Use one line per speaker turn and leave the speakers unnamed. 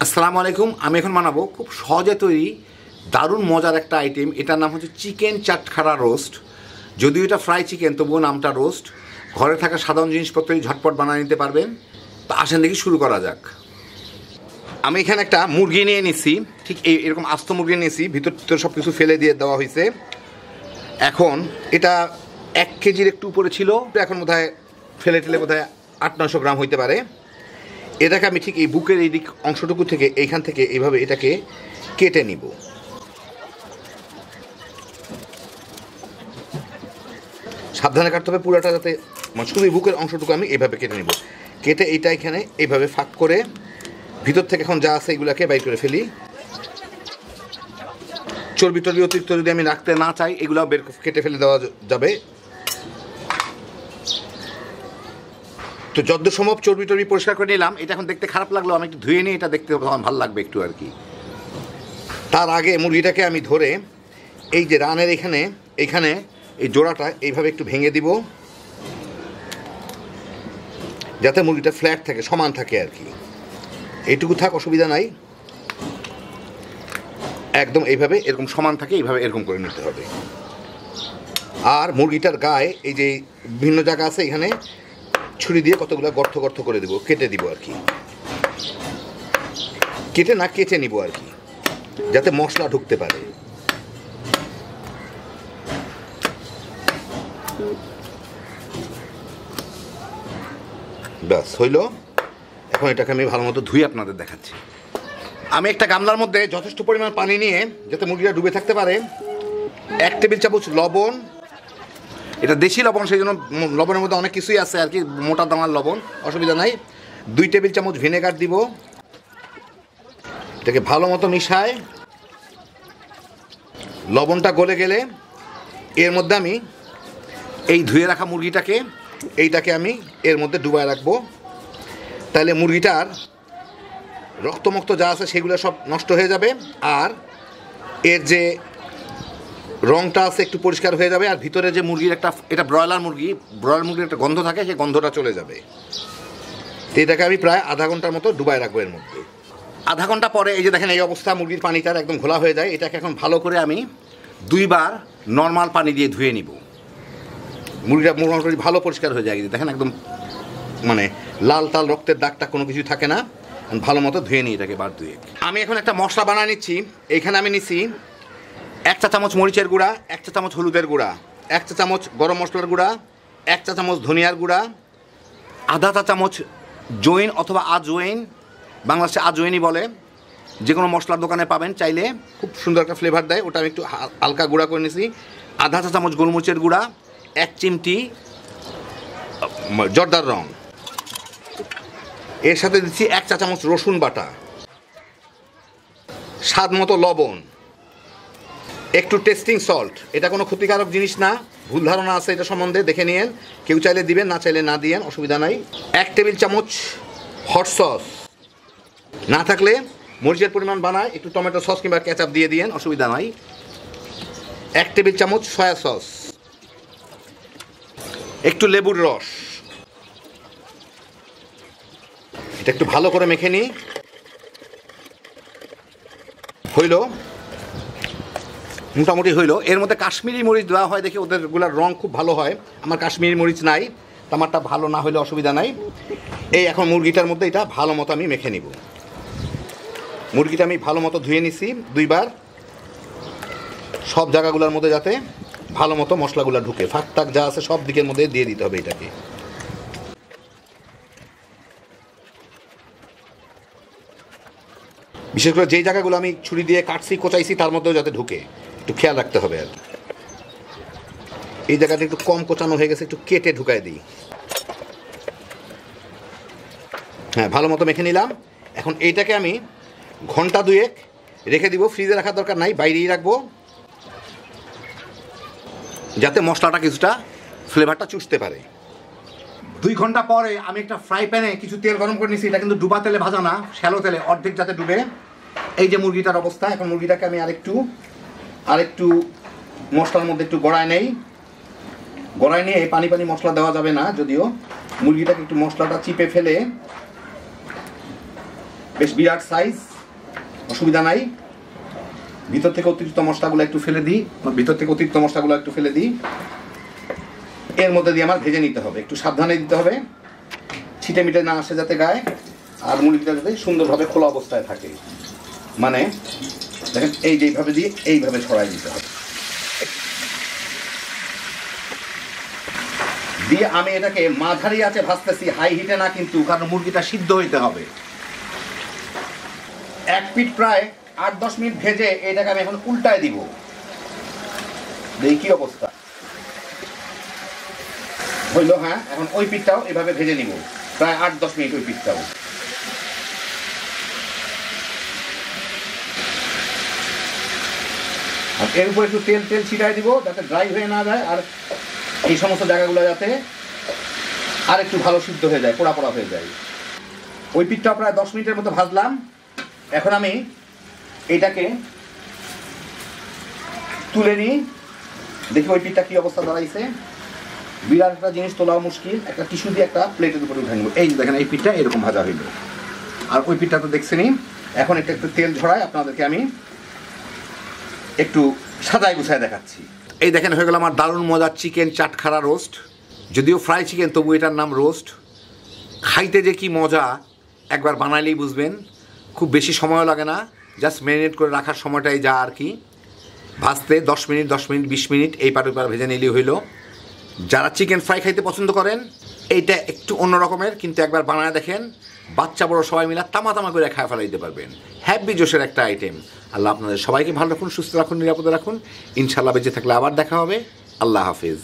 আসসালামু আলাইকুম। আমি এখন বানাবো খুব সহজে তৈরি দারুণ মজার একটা আইটেম। এটার নাম হচ্ছে চিকেন চাটখারা রোস্ট। যদিও এটা ফ্রাই চিকেন, তবুও নামটা রোস্ট। ঘরে থাকা সাধারণ জিনিসপত্রই ঝটপট বানিয়ে নিতে পারবেন। তো আসেন দেখি শুরু করা যাক। আমি এখানে একটা মুরগি নিয়ে নিছি, ঠিক এরকম আস্ত মুরগি নিয়েছি, ভিতর সব কিছু ফেলে দিয়ে দেওয়া হয়েছে। এখন এটা 1 কেজির একটু উপরে ছিল, এখন বোধহয় ফেলে বোধহয় 800-900 গ্রাম হইতে পারে। এটাকে আমি ঠিক এই বুকের এই দিক অংশটুকু থেকে এইখান থেকে এইভাবে এটাকে কেটে নিব। সাবধানে কাটতে হবে পুরোটা, যাতে শুধু এই বুকের অংশটুকু আমি এইভাবে কেটে নিব। কেটে এইটা এখানে এইভাবে ফাঁক করে ভিতর থেকে এখন যা আছে এগুলাকে বাইর করে ফেলি। চর্বি টর্বি অতিরিক্ত যদি আমি রাখতে না চাই, এগুলো কেটে ফেলে দেওয়া যাবে। তো যত সম্ভব চর্বি টর্বি পরিষ্কার করে নিলাম। এটা এখন দেখতে খারাপ লাগলো, আমি একটু ধুয়ে নিই, এটা দেখতে ভালো লাগবে একটু আর কি। তার আগে মুরগিটাকে আমি ধরে এই যে রানের এইখানে এই জোড়াটা এইভাবে একটু ভেঙে দিব, যাতে মুরগিটা ফ্ল্যাট থাকে, সমান থাকে আর কি। এইটুকু থাক, অসুবিধা নাই। একদম এইভাবে এরকম সমান থাকে, এইভাবে এরকম করে নিতে হবে। আর মুরগিটার গায়ে এই যে বিভিন্ন জায়গা আছে, এখানে ছুরি দিয়ে কতগুলো গর্ত করে দেবো, কেটে দিব আর কি। কেটে নিব আর কি, যাতে মশলা ঢুকতে পারে। ব্যাস হইল। এখন এটাকে আমি ভালো মতো ধুয়ে আপনাদের দেখাচ্ছি। আমি একটা গামলার মধ্যে যথেষ্ট পরিমাণ পানি নিয়ে, যাতে মুরগিটা ডুবে থাকতে পারে, 1 টেবিল চামচ লবণ। এটা দেশি লবণ, সেই জন্য লবণের মধ্যে অনেক কিছুই আছে আর কি, মোটা দানার লবণ, অসুবিধা নাই। 2 টেবিল চামচ ভিনেগার দিব। এটাকে ভালো মতো মিশায় লবণটা গলে গেলে এর মধ্যে আমি এই ধুয়ে রাখা মুরগিটাকে এইটাকে আমি এর মধ্যে ডুবায় রাখবো। তাহলে মুরগিটার রক্তমুক্ত যা আছে সেগুলো সব নষ্ট হয়ে যাবে, আর এর যে রংটা আছে একটু পরিষ্কার হয়ে যাবে। আর ভিতরে যে মুরগির এটা ব্রয়লার মুরগির একটা গন্ধ থাকে, সেই গন্ধটা চলে যাবে। তো এটাকে আমি প্রায় আধা ঘন্টার মতো ডুবাই রাখবো এর মধ্যে। আধা ঘন্টা পরে এই যে দেখেন এই অবস্থা, মুরগির পানিটার একদম ঘোলা হয়ে যায়। এটাকে এখন ভালো করে আমি 2 বার নর্মাল পানি দিয়ে ধুয়ে নিব। মুরগিটা মোটামুটি ভালো পরিষ্কার হয়ে যায়, দেখেন একদম মানে লাল টাল রক্তের দাগটা কোনো কিছু থাকে না। ভালো মতো ধুয়ে নিই এটাকে বার ধুয়ে। আমি এখন একটা মশলা বানিয়ে নিচ্ছি। এইখানে আমি নিচ্ছি 1 চা চামচ মরিচের গুঁড়া, 1 চা চামচ হলুদের গুঁড়া, 1 চা চামচ গরম মশলার গুঁড়া, 1 চা চামচ ধনিয়ার গুঁড়া, আধা চা চামচ জৈন অথবা আজওয়াইন, বাংলাদেশে আজওয়াইনই বলে, যে কোনো মশলার দোকানে পাবেন, চাইলে খুব সুন্দর একটা ফ্লেভার দেয়। ওটা আমি একটু হালকা গুঁড়া করে নিয়েছি। আধা চা চামচ গোলমরিচের গুঁড়া, 1 চিমটি জর্দার রং, এর সাথে দিচ্ছি 1 চা চামচ রসুন বাটা, স্বাদ মতো লবণ, একটু টেস্টিং সল্ট। এটা কোনো ক্ষতিকারক জিনিস না, ভুল ধারণা আছে এটা সম্বন্ধে, দেখে নিয়েন। কেউ চাইলে দিবেন, না চাইলে না দিয়েন, অসুবিধা নাই। 1 টেবিল চামচ হট সস, না থাকলে মরিচের পরিমাণ বানায় একটু টমেটো সস কিংবা কেচাপ দিয়ে দিয়েন, অসুবিধা নাই। 1 টেবিল চামচ সয়া সস, একটু লেবুর রস। এটা একটু ভালো করে মেখে নিই। হইল, মোটামুটি হইল। এর মধ্যে কাশ্মীরি মরিচ দেওয়া হয় দেখে ওদেরগুলোর রং খুব ভালো হয়। আমার কাশ্মীরি মরিচ নাই, আমারটা ভালো না হলে অসুবিধা নাই। এই এখন মুরগিটার মধ্যে এটা ভালো মতো আমি মেখে নিব। মুরগিটা আমি ভালো মতো ধুয়ে নিছি 2 বার, সব জায়গাগুলোর মধ্যে যাতে ভালো মতো মশলাগুলো ঢুকে, ফাঁক টাক যা আছে সব দিকের মধ্যে দিয়ে দিতে হবে এটাকে। বিশেষ করে যেই জায়গাগুলো আমি ছুরি দিয়ে কাটছি কোচাইছি তার মধ্যেও যাতে ঢুকে, একটু খেয়াল রাখতে হবে। আর এই জায়গাটা একটু কম কোচানো হয়ে গেছে, একটু কেটে ঢুকাই দিই। হ্যাঁ, ভালো মতো মেখে নিলাম। এখন এইটাকে আমি ঘন্টা 2 রেখে দিব। ফ্রিজে রাখার দরকার নাই, বাইরেই রাখবো, যাতে মশলাটা কিছুটা ফ্লেভারটা চুষতে পারে। 2 ঘন্টা পরে আমি একটা ফ্রাই প্যানে কিছু তেল গরম করে নিয়েছি। এটা কিন্তু ডুবা তেলে ভাজা না, শ্যালো তেলে, অর্ধেক যাতে ডুবে। এই যে মুরগিটার অবস্থা। এখন মুরগিটাকে আমি আরেকটু মশলার মধ্যে একটু গড়ায় নেই। গড়ায় নিয়ে পানি মশলা দেওয়া যাবে না, যদিও মুরগিটাকে একটু মশলাটা চিপে ফেলে বেশ বিরাট সাইজ, অসুবিধা নাই। ভিতর থেকে অতিরিক্ত মশলাগুলো একটু ফেলে দিই, এর মধ্যে দিয়ে আমার ভেজে নিতে হবে। একটু সাবধানে দিতে হবে, ছিটে মিটে না আসে যাতে গায়ে, আর মুরগিটা যাতে সুন্দরভাবে খোলা অবস্থায় থাকে। মানে দেখেন এই যে এইভাবে দিয়ে এইভাবে ছড়াই দিতে হবে। দিয়ে আমি এটাকে মাঝারি আঁচে ভাজতেছি, হাই হিটে না কিন্তু, কারণ মুরগিটা সিদ্ধ হইতে হবে। এক পিঠ প্রায় 8-10 মিনিট ভেজে এটাকে আমি এখন উল্টায় দিব। দেখি কি অবস্থা হইল। হ্যাঁ, এখন ওই পিঠটাও এভাবে ভেজে নিব প্রায় 8-10 মিনিট। ওই পিঠটাও আর এর উপর একটু তেল ছিটাই দিব যাতে ড্রাই হয়ে না যায়, আর এই সমস্ত জায়গাগুলো যাতে আর একটু ভালো সিদ্ধ হয়ে যায়, পোড়া হয়ে যায়। ওই পিঠটা প্রায় 10 মিনিটের মতো ভাজলাম। এখন আমি এইটাকে তুলে নিই, দেখি ওই পিঠটা কি অবস্থা দাঁড়াইছে। বিরাট একটা জিনিস তোলাও মুশকিল, একটা টিস্যু দিয়ে একটা প্লেটের উপরে উঠে নেব। এই যে দেখেন এই পিঠটা এরকম ভাজা হইল, আর ওই পিঠটা তো দেখছেনই। এখন একটু তেল ঝরাই আপনাদেরকে আমি একটু সাজায় গুছায় দেখাচ্ছি। এই দেখেন হয়ে গেল আমার দারুণ মজার চিকেন চাটখারা রোস্ট। যদিও ফ্রাই চিকেন, তবু এটার নাম রোস্ট। খাইতে যে কি মজা একবার বানাইলেই বুঝবেন। খুব বেশি সময়ও লাগে না, জাস্ট ম্যারিনেট করে রাখার সময়টাই যা আর কি। ভাজতে 10 মিনিট 20 মিনিট এই পার ওই পার ভেজে নিলেই হইল। যারা চিকেন ফ্রাই খাইতে পছন্দ করেন, এইটা একটু অন্য রকমের, কিন্তু একবার বানায় দেখেন, বাচ্চা বড় সবাই মিলে তামা করে খায় ফেলাইতে পারবেন। হ্যাপি জোশের একটা আইটেম। আল্লাহ আপনাদের সবাইকে ভালো রাখুন, সুস্থ রাখুন, নিরাপদে রাখুন। ইনশাল্লাহ বেঁচে থাকলে আবার দেখা হবে। আল্লাহ হাফিজ।